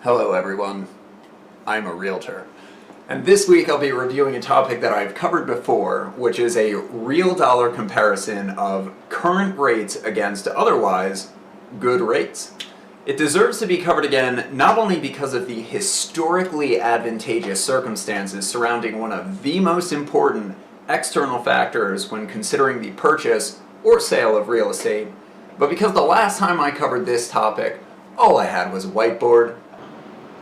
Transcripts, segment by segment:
Hello everyone, I'm a realtor. And this week I'll be reviewing a topic that I've covered before, which is a real dollar comparison of current rates against otherwise good rates. It deserves to be covered again not only because of the historically advantageous circumstances surrounding one of the most important external factors when considering the purchase or sale of real estate, but because the last time I covered this topic, all I had was a whiteboard.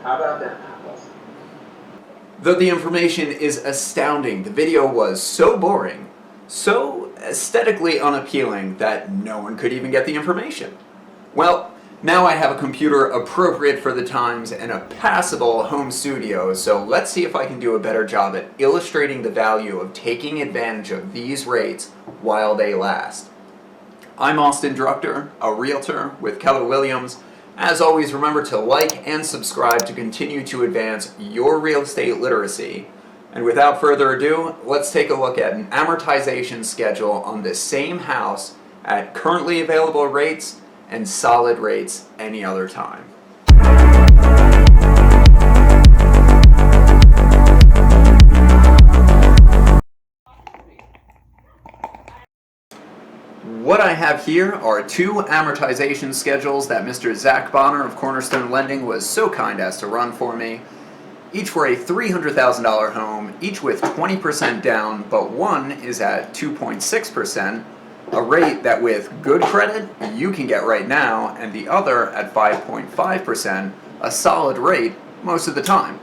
How about that? Though the information is astounding, the video was so boring, so aesthetically unappealing that no one could even get the information. Well, now I have a computer appropriate for the times and a passable home studio, so let's see if I can do a better job at illustrating the value of taking advantage of these rates while they last. I'm Austin Drucker, a realtor with Keller Williams. As always, remember to like and subscribe to continue to advance your real estate literacy. And without further ado, let's take a look at an amortization schedule on the same house at currently available rates and solid rates any other time. What I have here are two amortization schedules that Mr. Zach Bonner of Cornerstone Lending was so kind as to run for me. Each for a $300,000 home, each with 20% down, but one is at 2.6%, a rate that with good credit you can get right now, and the other at 5.5%, a solid rate most of the time.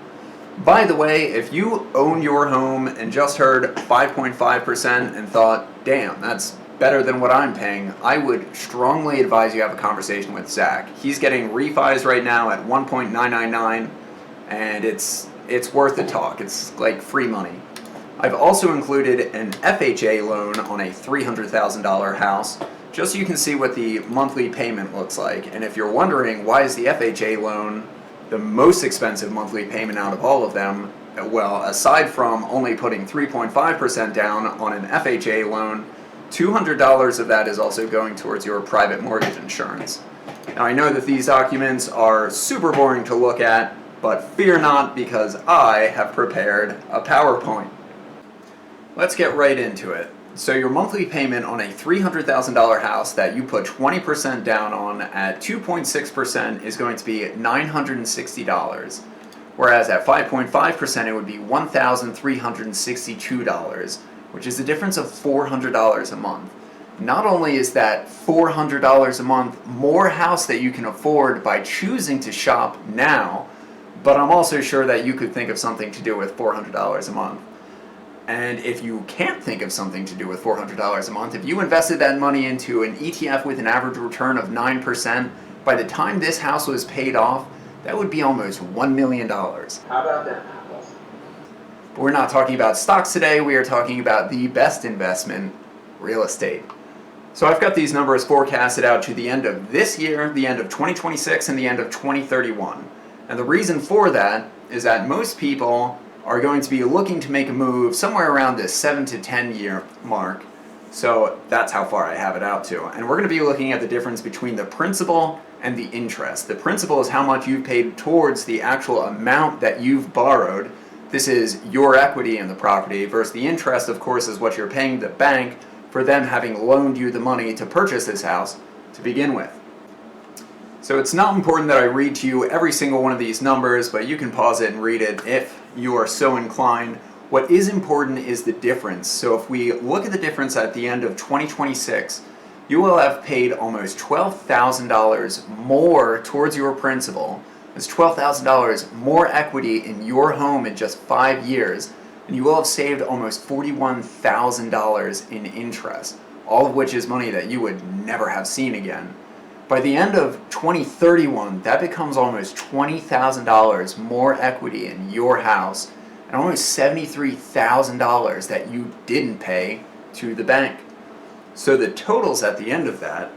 By the way, if you own your home and just heard 5.5% and thought, damn, that's better than what I'm paying, I would strongly advise you have a conversation with Zach. He's getting refis right now at 1.999, and it's worth the talk. It's like free money. I've also included an FHA loan on a $300,000 house, just so you can see what the monthly payment looks like. And if you're wondering why is the FHA loan the most expensive monthly payment out of all of them, well, aside from only putting 3.5% down on an FHA loan, $200 of that is also going towards your private mortgage insurance. Now I know that these documents are super boring to look at, but fear not, because I have prepared a PowerPoint. Let's get right into it. So your monthly payment on a $300,000 house that you put 20% down on at 2.6% is going to be $960, whereas at 5.5% it would be $1,362, which is a difference of $400 a month. Not only is that $400 a month more house that you can afford by choosing to shop now, but I'm also sure that you could think of something to do with $400 a month. And if you can't think of something to do with $400 a month, if you invested that money into an ETF with an average return of 9%, by the time this house was paid off, that would be almost $1 million. How about that? But we're not talking about stocks today, we are talking about the best investment, real estate. So I've got these numbers forecasted out to the end of this year, the end of 2026, and the end of 2031. And the reason for that is that most people are going to be looking to make a move somewhere around this 7 to 10 year mark. So that's how far I have it out to. And we're going to be looking at the difference between the principal and the interest. The principal is how much you've paid towards the actual amount that you've borrowed. This is your equity in the property, versus the interest, of course, is what you're paying the bank for them having loaned you the money to purchase this house to begin with. So it's not important that I read to you every single one of these numbers, but you can pause it and read it if you are so inclined. What is important is the difference. So if we look at the difference at the end of 2026, you will have paid almost $12,000 more towards your principal. It's $12,000 more equity in your home in just 5 years, and you will have saved almost $41,000 in interest, all of which is money that you would never have seen again. By the end of 2031, that becomes almost $20,000 more equity in your house, and almost $73,000 that you didn't pay to the bank. So the totals at the end of that,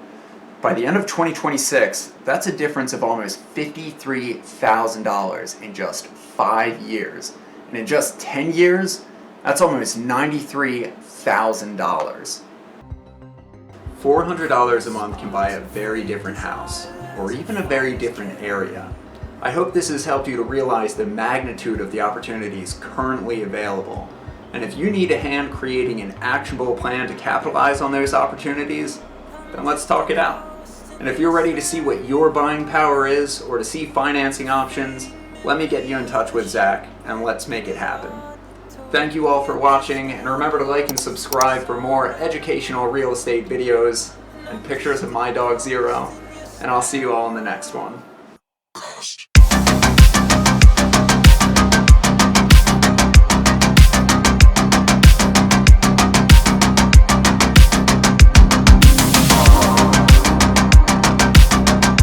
by the end of 2026, that's a difference of almost $53,000 in just 5 years. And in just 10 years, that's almost $93,000. $400 a month can buy a very different house, or even a very different area. I hope this has helped you to realize the magnitude of the opportunities currently available. And if you need a hand creating an actionable plan to capitalize on those opportunities, then let's talk it out. And if you're ready to see what your buying power is or to see financing options, let me get you in touch with Zach and let's make it happen. Thank you all for watching, and remember to like and subscribe for more educational real estate videos and pictures of my dog Zero, and I'll see you all in the next one.